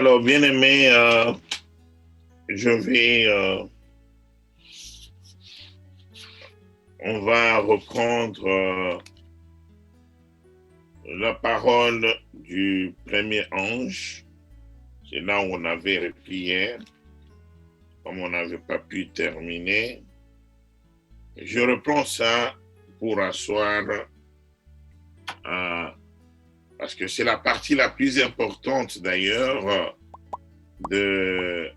Alors, bien-aimé, on va reprendre la parole du premier ange. C'est là où on avait repris hier, comme on n'avait pas pu terminer. Je reprends ça pour asseoir, parce que c'est la partie la plus importante d'ailleurs de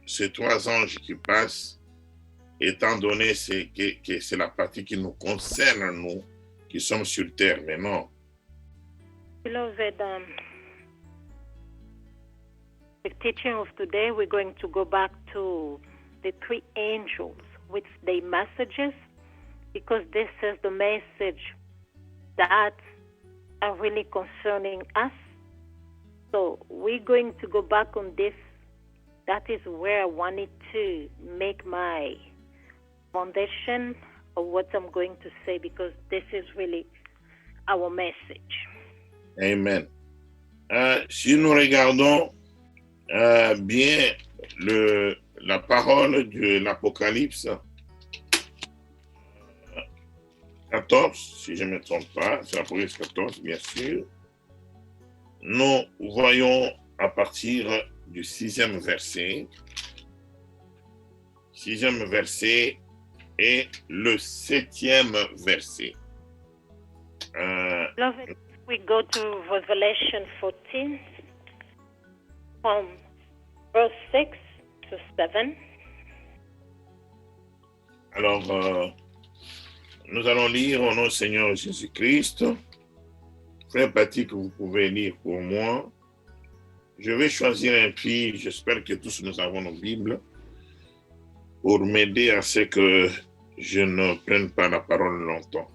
ces trois anges qui passent, étant donné que c'est la partie qui nous concerne, nous, qui sommes sur terre maintenant. Beloved, the teaching of today, we're going to go back to the three angels with their messages, because this is the message that are really concerning us. So we're going to go back on this. That is where I wanted to make my foundation of what I'm going to say, because this is really our message. Amen. Si nous regardons bien la parole de l'Apocalypse 14, si je ne me trompe pas, c'est l'Apocalypse 14, bien sûr, nous voyons à partir du sixième verset et le septième verset. Beloved, we go to Revelation 14 from verse 6 to 7. Alors, nous allons lire au nom du Seigneur Jésus-Christ. Frère Patrick, vous pouvez lire pour moi. Je vais choisir un fil, j'espère que tous nous avons nos Bibles, pour m'aider à ce que je ne prenne pas la parole longtemps.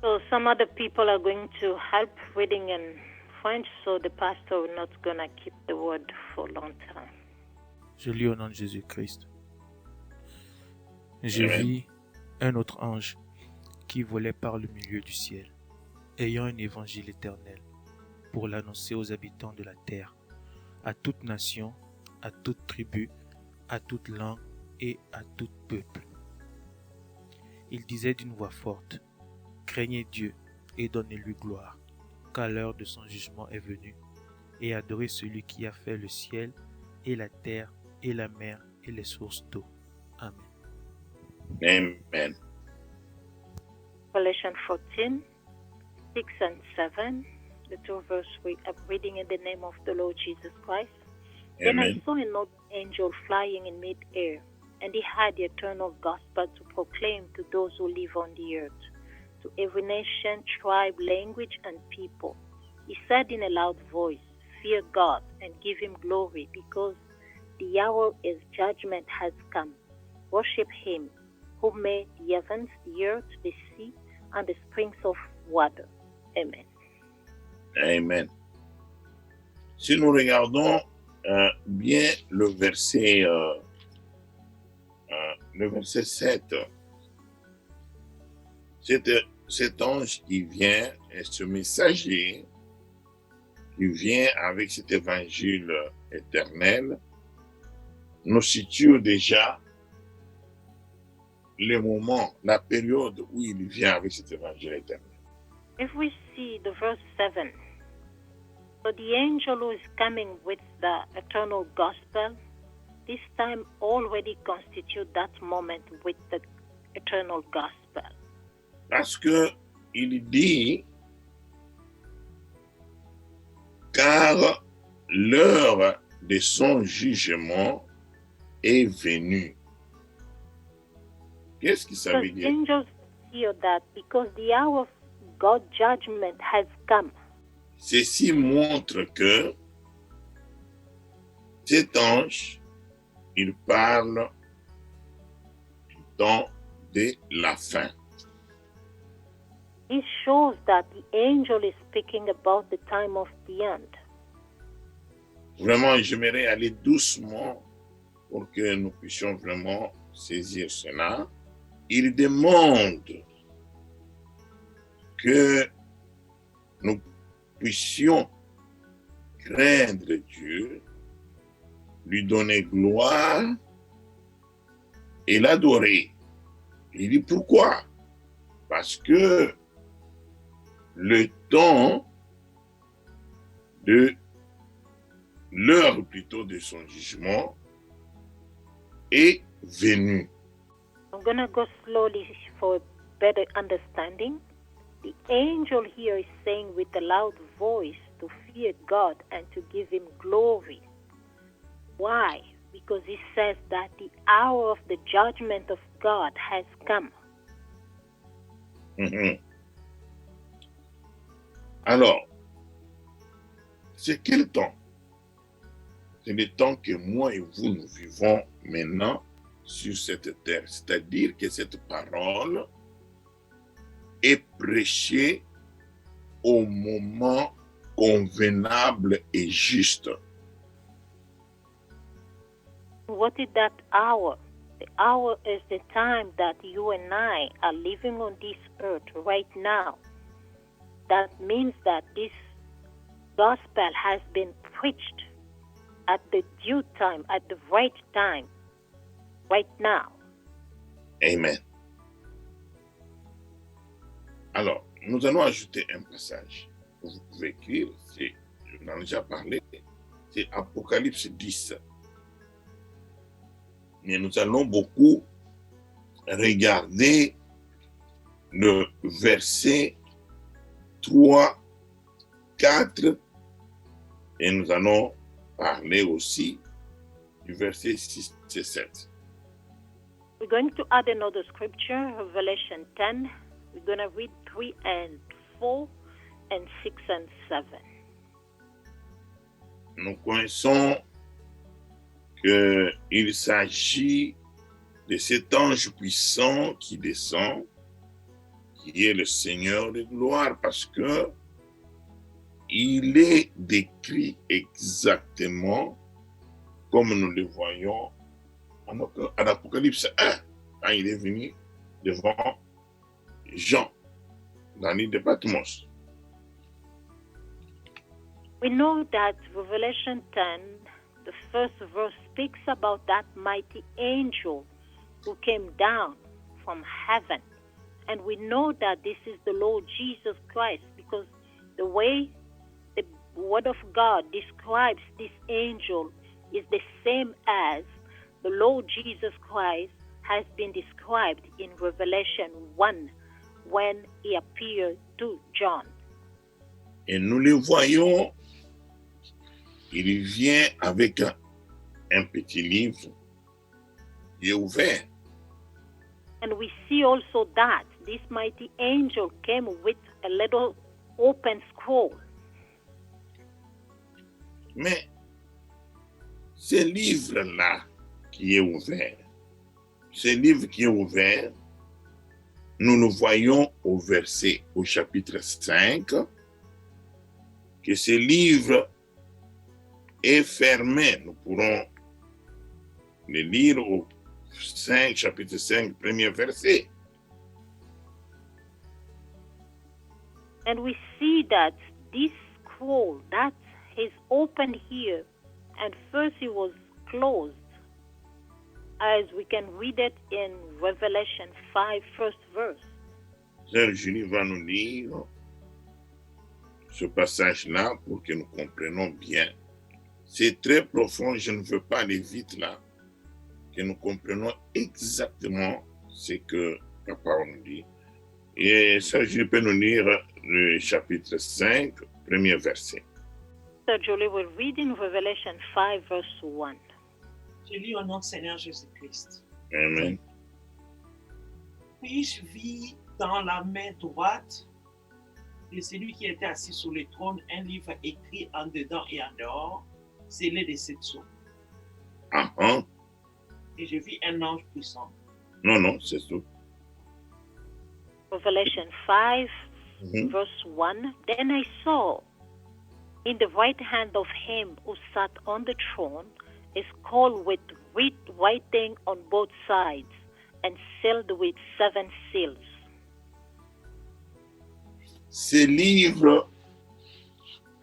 So some other people are going to help reading in French, so the pastor is not going to keep the word for a long time. Je lis au nom de Jésus-Christ. Je Amen. vis un autre ange qui volait par le milieu du ciel, ayant un évangile éternel, pour l'annoncer aux habitants de la terre, à toute nation, à toute tribu, à toute langue et à tout peuple. Il disait d'une voix forte, « Craignez Dieu et donnez-lui gloire, car l'heure de son jugement est venue, et adorez celui qui a fait le ciel et la terre et la mer et les sources d'eau. » Amen. Amen. Revelation 14, 6 and 7, the two verses we are reading in the name of the Lord Jesus Christ. Then I Amen. saw another angel flying in mid-air, and he had the eternal gospel to proclaim to those who live on the earth, to every nation, tribe, language, and people. He said in a loud voice, "Fear God and give him glory, because the hour of his judgment has come. Worship him who made the heavens, the earth, the sea, and the springs of water." Amen. Amen. Si nous regardons bien le verset 7, cet ange qui vient, et ce messager qui vient avec cet évangile éternel, nous situe déjà le moment, la période où il vient avec cet évangile éternel. If we see the verse 7, so the angel who is coming with the eternal gospel, this time already constitute that moment with the eternal gospel. Parce que il dit, car l'heure de son jugement est venue. Qu'est-ce que ça Because veut dire? angels hear that, because the hour of God's judgment has come. Ceci montre que cet ange, il parle du temps de la fin. This shows that the angel is speaking about the time of the end. Vraiment, j'aimerais aller doucement pour que nous puissions vraiment saisir cela. Il demande que nous puissions craindre Dieu, lui donner gloire et l'adorer. Il dit pourquoi? Parce que le temps de l'heure plutôt de son jugement est venu. I'm going to go slowly for a better understanding. The angel here is saying with a loud voice to fear God and to give him glory. Why? Because he says that the hour of the judgment of God has come. Alors, c'est quel temps? C'est le temps que moi et vous, nous vivons maintenant sur cette terre. C'est-à-dire que cette parole est prêchée au moment convenable et juste. What is that hour? The hour is the time that you and I are living on this earth right now. That means that this gospel has been preached at the due time, at the right time, right now. Amen. Alors, nous allons ajouter un passage. Vous pouvez écrire, je n'en ai déjà parlé, c'est Apocalypse 10. Mais nous allons beaucoup regarder le verset 3, 4, et nous allons parler aussi du verset 6 et 7. We're going to add another scripture, Revelation 10. We're going to read 3 and 4 and 6 and 7. Nous connaissons qu'il s'agit de cet ange puissant qui descend, qui est le Seigneur de gloire, parce que il est décrit exactement comme nous le voyons en Apocalypse 1, quand il est venu devant Jean, dans l'île de Patmos. We know that Revelation 10, the first verse, speaks about that mighty angel who came down from heaven. And we know that this is the Lord Jesus Christ, because the way the Word of God describes this angel is the same as the Lord Jesus Christ has been described in Revelation 1 when he appeared to John. Et nous le voyons, il vient avec un petit livre qui est ouvert. And we see also that this mighty angel came with a little open scroll. Mais ce livre-là qui est ouvert, nous le voyons au chapitre 5, que ce livre est fermé. Nous pourrons le lire au chapitre 5, premier verset. And we see that this scroll that is open here, and first it was closed, as we can read it in Revelation 5, first verse. Sœur Julie va nous lire ce passage-là pour que nous comprenions bien. C'est très profond, je ne veux pas aller vite là, que nous comprenions exactement ce que la parole nous dit. Et Sœur Julie peut nous lire le chapitre 5, premier verset. So Julie will read in Revelation 5, verse 1. Je lis au nom du Seigneur Jésus-Christ. Amen. Puis je vis dans la main droite de celui qui était assis sur le trône un livre écrit en dedans et en dehors, scellé de 7 sceaux. Et je vis un ange puissant. Non, c'est tout. Revelation 5, verse 1. Then I saw in the right hand of him who sat on the throne a scroll with writing on both sides and sealed with 7 seals. Ce livre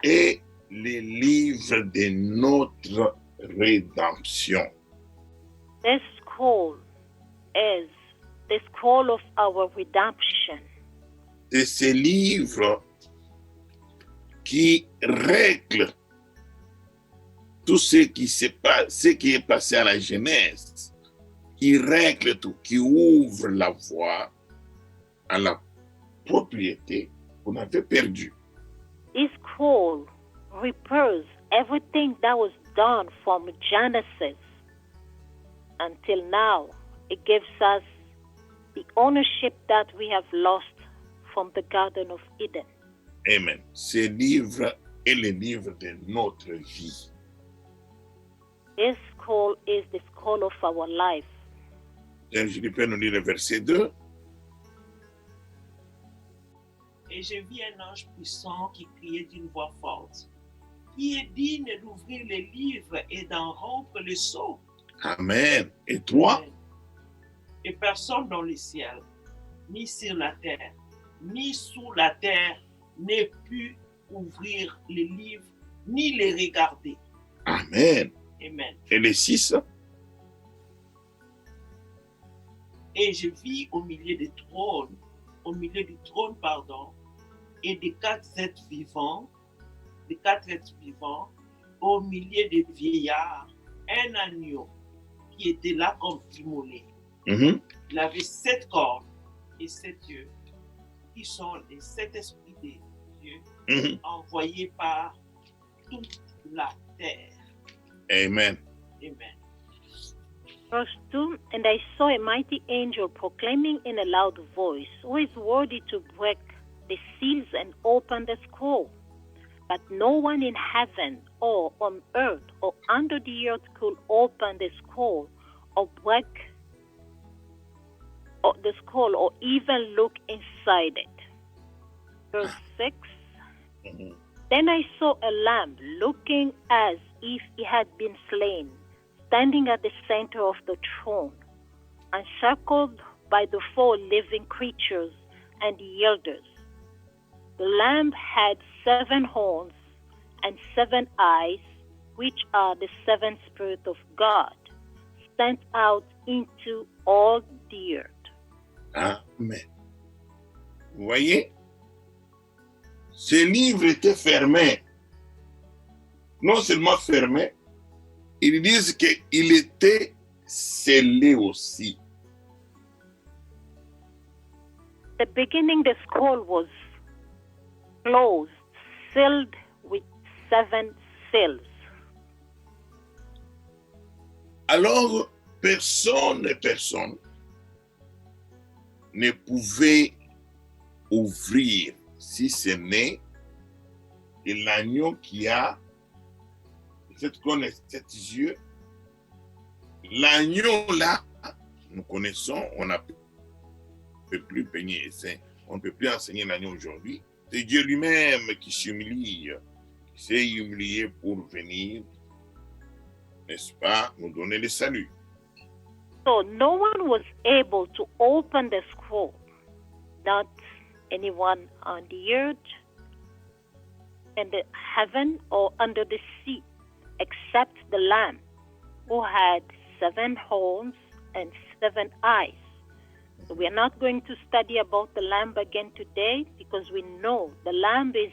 est les livres de notre rédemption. This scroll is the scroll of our redemption. C'est ces livres qui règlent tout ce qui est passé à la Genèse, qui règle tout, qui ouvre la voie à la propriété qu'on avait perdue. This scroll repairs everything that was done from Genesis until now. It gives us the ownership that we have lost from the Garden of Eden. Amen. Ce livre est le livre de notre vie. This scroll is the scroll of our life. Je peux nous lire le verset 2. Et je vis un ange puissant qui criait d'une voix forte. Qui est digne d'ouvrir les livres et d'en rompre les sceaux? Amen. Et toi? Et personne dans le ciel, ni sur la terre, ni sous la terre, n'ait pu ouvrir les livres, ni les regarder. Amen. Amen. Et les 6? Et je vis au milieu du trône, et des quatre êtres vivants, au milieu des vieillards, un agneau qui était là comme immolé. Il avait 7 cornes et 7 yeux, qui sont les 7 esprits de Dieu envoyés par toute la terre. Amen. Amen. Verse 2, and I saw a mighty angel proclaiming in a loud voice, who is worthy to break the seals and open the scroll? But no one in heaven or on earth or under the earth could open the scroll or break the scroll or even look inside it. Verse 6, Then I saw a lamb looking as if he had been slain, standing at the center of the throne, encircled by the 4 living creatures and the elders. The lamb had 7 horns and 7 eyes, which are the 7 spirits of God, sent out into all the earth. Amen. Vous voyez? Ce livre était fermé. Non seulement fermé, ils disent qu'il était scellé aussi. The beginning, the scroll was closed, sealed with 7 seals. Alors, personne ne pouvait ouvrir si ce n'est l'agneau qui a cette corne et 7 yeux. L'agneau là, nous connaissons, on ne peut plus peigner, on ne peut plus enseigner l'agneau aujourd'hui. C'est Dieu lui-même qui s'humilie, qui s'est humilié pour venir, n'est-ce pas, nous donner le salut. So no one was able to open the scroll, not anyone on the earth, in the heaven, or under the sea, except the Lamb, who had 7 horns and 7 eyes. So we are not going to study about the Lamb again today, because we know the Lamb is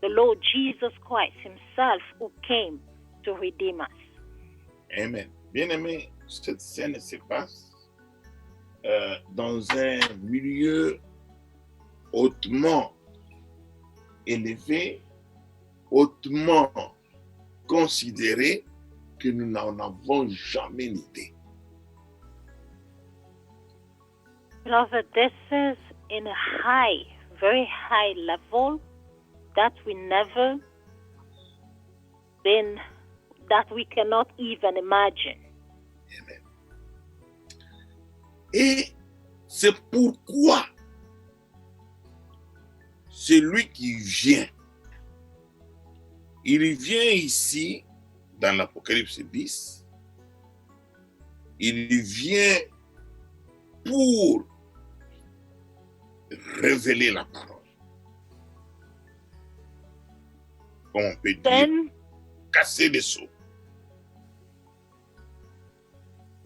the Lord Jesus Christ himself, who came to redeem us. Amen. Bien-aimé, cette scène se passe dans un milieu hautement élevé, hautement considéré, que nous n'en avons jamais l'idée. Beloved, this is in a high, very high level that we never been, that we cannot even imagine. Amen. Et c'est pourquoi celui qui vient, il vient ici dans l'Apocalypse 10, il vient pour révéler la parole. comme on peut dire, Then, casser des seaux.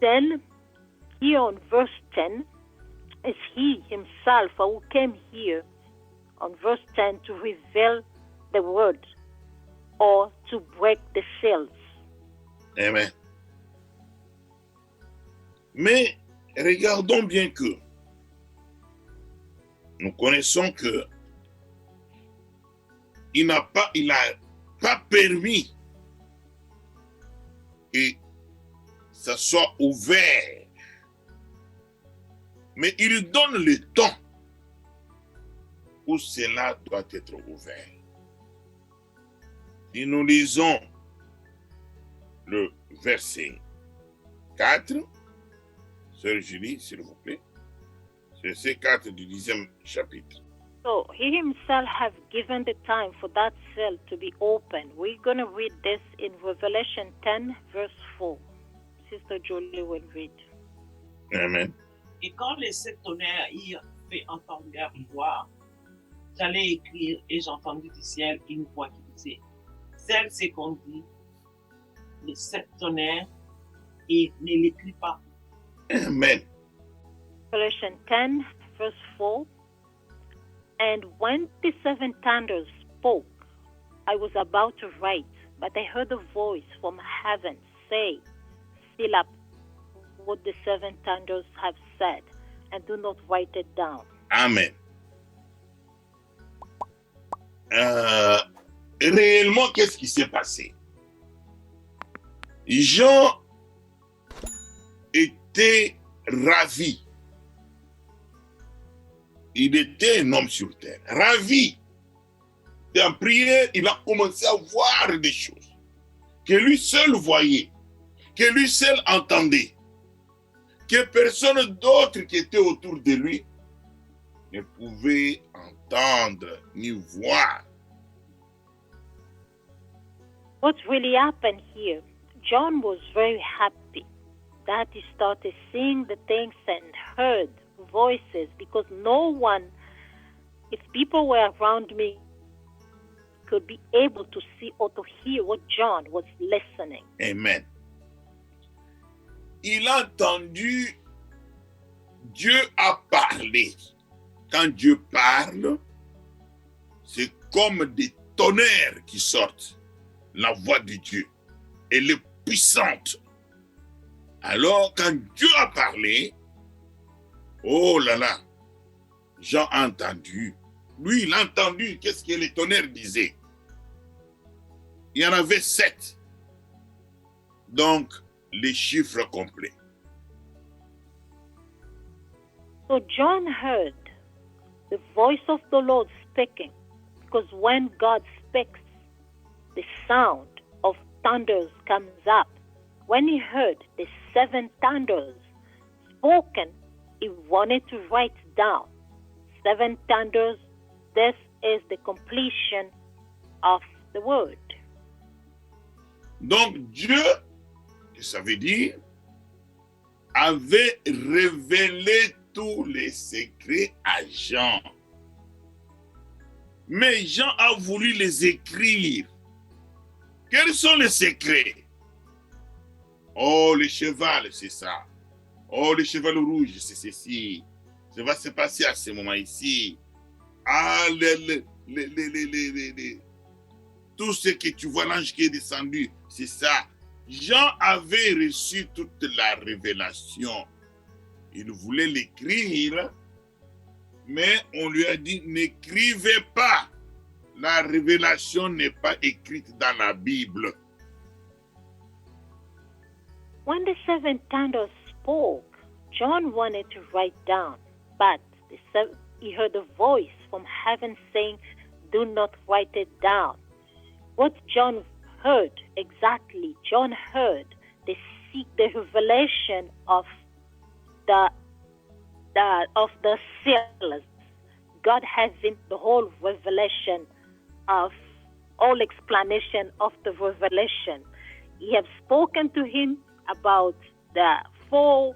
then, here on verse 10, is he himself who came here on verse 10 to reveal the word or to break the seals. Amen. Mais regardons bien que nous connaissons que il n'a pas permis que ça soit ouvert. Mais il donne le temps où cela doit être ouvert. Et nous lisons le verset 4. Sœur Julie, s'il vous plaît. Verset 4 du 10e chapitre. So he himself have given the time for that seal to be opened. We're going to read this in Revelation 10, verse 4. Sister Julie will read. Amen. Et quand les sept tonnerres eurent fait entendre leur voix, j'allais écrire et j'ai entendu du ciel une voix qui disait, celle c'est qu'on dit, les sept tonnerres et ne l'écris pas. Amen. Revelation 10, verse 4. And when the seven thunders spoke, I was about to write, but I heard a voice from heaven say, seal up what the seven thunders have said, and do not write it down. Amen. Réellement, qu'est-ce qui s'est passé? Jean était ravi. Il était un homme sur terre, ravi. En prière, il a commencé à voir des choses que lui seul voyait, que lui seul entendait, que personne d'autre qui était autour de lui ne pouvait entendre ni voir. What really happened here? John was very happy that he started seeing the things and heard voices, because no one, if people were around me, could be able to see or to hear what John was listening. Amen. Il a entendu Dieu a parlé. Quand Dieu parle, c'est comme des tonnerres qui sortent. La voix de Dieu, elle est puissante. Alors, quand Dieu a parlé, oh là là, Jean a entendu. Lui, il a entendu qu'est-ce que les tonnerres disaient. Il y en avait 7. Donc, les chiffres complets. So John heard the voice of the Lord speaking, because when God speaks, the sound of thunders comes up. When he heard the 7 thunders spoken, he wanted to write down 7 thunders. This is the completion of the word. Donc Dieu, ça veut dire, avait révélé tous les secrets à Jean. Mais Jean a voulu les écrire. Quels sont les secrets? Oh, le cheval, c'est ça. Oh, le cheval rouge, c'est ceci. Ça va se passer à ce moment ici. Ah, tout ce que tu vois, l'ange qui est descendu, c'est ça. Jean avait reçu toute la révélation. Il voulait l'écrire, mais on lui a dit, n'écrivez pas. La révélation n'est pas écrite dans la Bible. When the 7 thunders spoke, John wanted to write down, but he heard a voice from heaven saying, do not write it down. What John heard exactly, John heard the revelation of the seals. God has in the whole revelation of all explanation of the revelation. He has spoken to him about the 4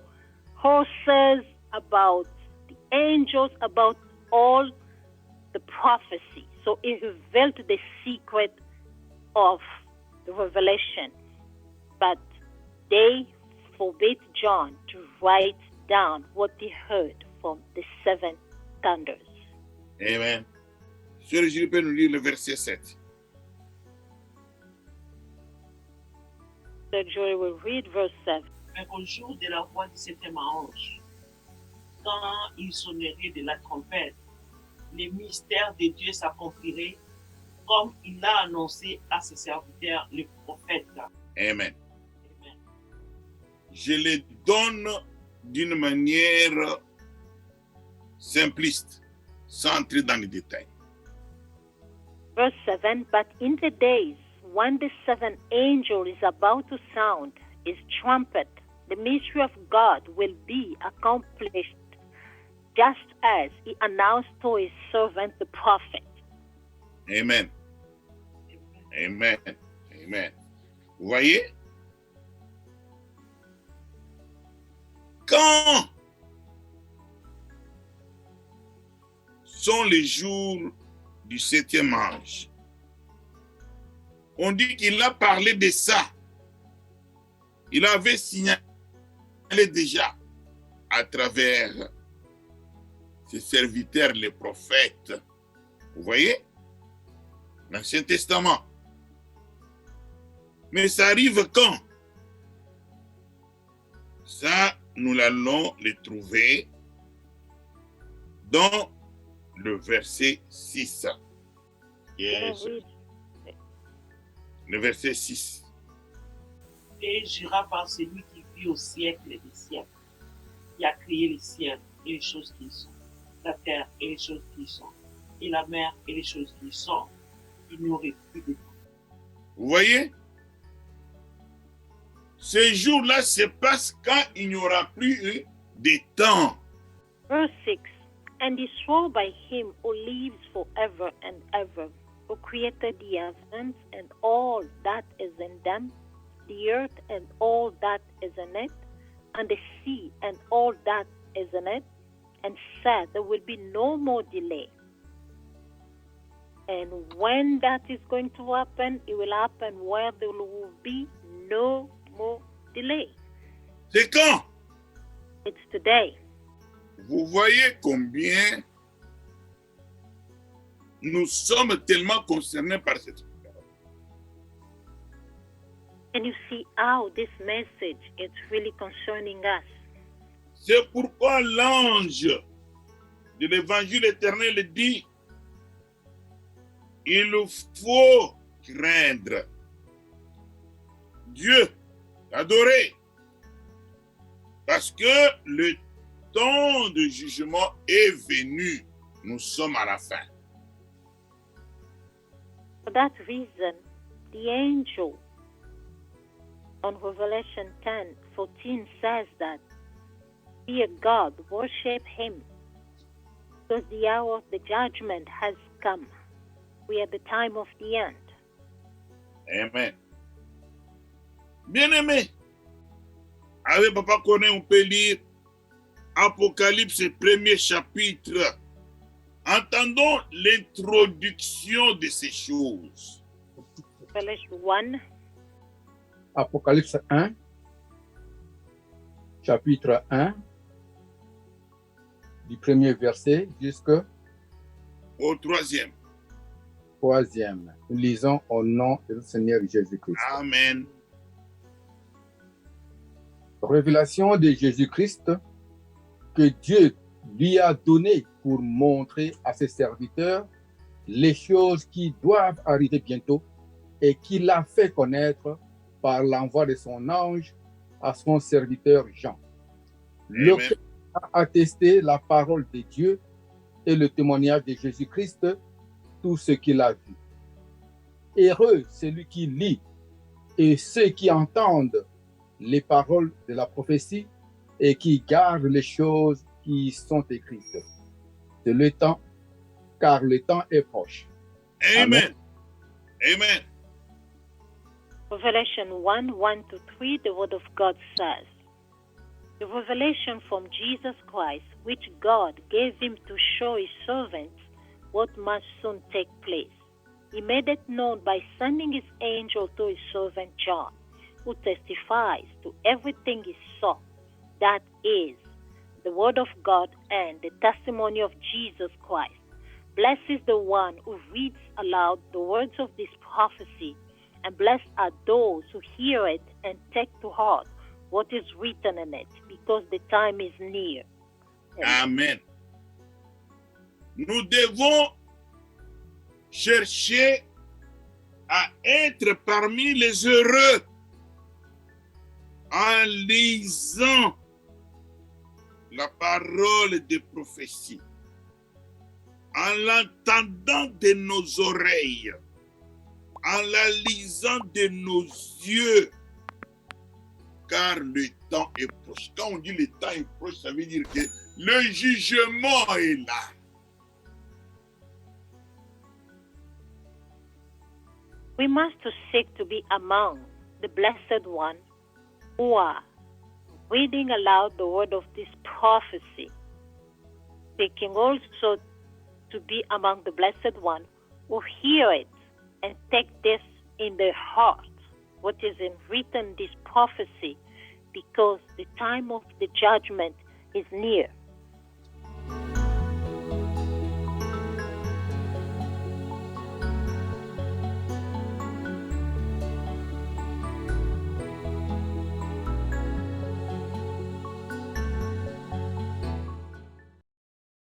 horses, about the angels, about all the prophecy. So he revealed the secret of the revelation, but they forbade John to write down what he heard from the 7 thunders. Amen. Sœur Julie peut nous lire le verset 7. So Joy will read verse 7. Mais au jour de la voix du 7e ange, quand il sonnerait de la trompette, les mystères de Dieu s'accompliraient comme il l'a annoncé à ses serviteurs, les prophètes. Amen. Amen. Je les donne d'une manière simpliste, sans entrer dans les détails. Verse 7, but in the days when the 7th angel is about to sound his trumpet, the mystery of God will be accomplished, just as he announced to his servant the prophet. Amen. Amen. Amen. Vous voyez? Quand sont les jours du 7e ange, on dit qu'il a parlé de ça. Il avait signalé déjà à travers ses serviteurs, les prophètes. Vous voyez? L'Ancien Testament. Mais ça arrive quand? Ça, nous allons le trouver dans le verset 6. Yes. Le verset 6. Et jura par celui qui vit au siècle des siècles, qui a créé les ciels et les choses qui y sont, la terre et les choses qui y sont, et la mer et les choses qui y sont, il n'y aurait plus de temps. Vous voyez? Ces jours-là se passent quand il n'y aura plus de temps. Verse 6, and he swore by him who lives forever and ever, who created the heavens and all that is in them, the earth and all that is in it, and the sea and all that is in it, and said there will be no more delay. And when that is going to happen, it will happen where there will be no more delay. C'est quand? It's today. Vous voyez combien nous sommes tellement concernés par cette parole. And you see how this message is really concerning us. C'est pourquoi l'ange de l'évangile éternel dit, il faut craindre Dieu, l'adorer, parce que le temps de jugement est venu. Nous sommes à la fin. For that reason, the angel on Revelation 10:14 says that, fear God, worship him, because the hour of the judgment has come. We are at the time of the end. Amen. Bien-aimé, avec Papa Koné, on peut lire Apocalypse, premier chapitre. Entendons l'introduction de ces choses. Revelation 1, Apocalypse 1, chapitre 1, du premier verset jusqu'au Au 3e. 3e. Nous lisons au nom de notre Seigneur Jésus-Christ. Amen. Révélation de Jésus-Christ que Dieu lui a donné pour montrer à ses serviteurs les choses qui doivent arriver bientôt et qu'il a fait connaître par l'envoi de son ange à son serviteur Jean. Lequel a attesté la parole de Dieu et le témoignage de Jésus-Christ, tout ce qu'il a vu. Heureux celui qui lit et ceux qui entendent les paroles de la prophétie et qui gardent les choses qui y sont écrites. C'est le temps, car le temps est proche. Amen. Amen. Revelation 1:1-3, the Word of God says, the revelation from Jesus Christ, which God gave him to show his servants what must soon take place. He made it known by sending his angel to his servant John, who testifies to everything he saw, that is, the word of God and the testimony of Jesus Christ. Blessed is the one who reads aloud the words of this prophecy, and blessed are those who hear it and take to heart what is written in it, because the time is near. Amen. Nous devons chercher à être parmi les heureux en lisant la parole de prophétie, en l'entendant de nos oreilles, en la lisant de nos yeux, car le temps est proche. Quand on dit le temps est proche, ça veut dire que le jugement est là. We must seek to be among the blessed one who are reading aloud the word of this prophecy, seeking also to be among the blessed one who hear it and take this in their heart, what is written in this prophecy, because the time of the judgment is near.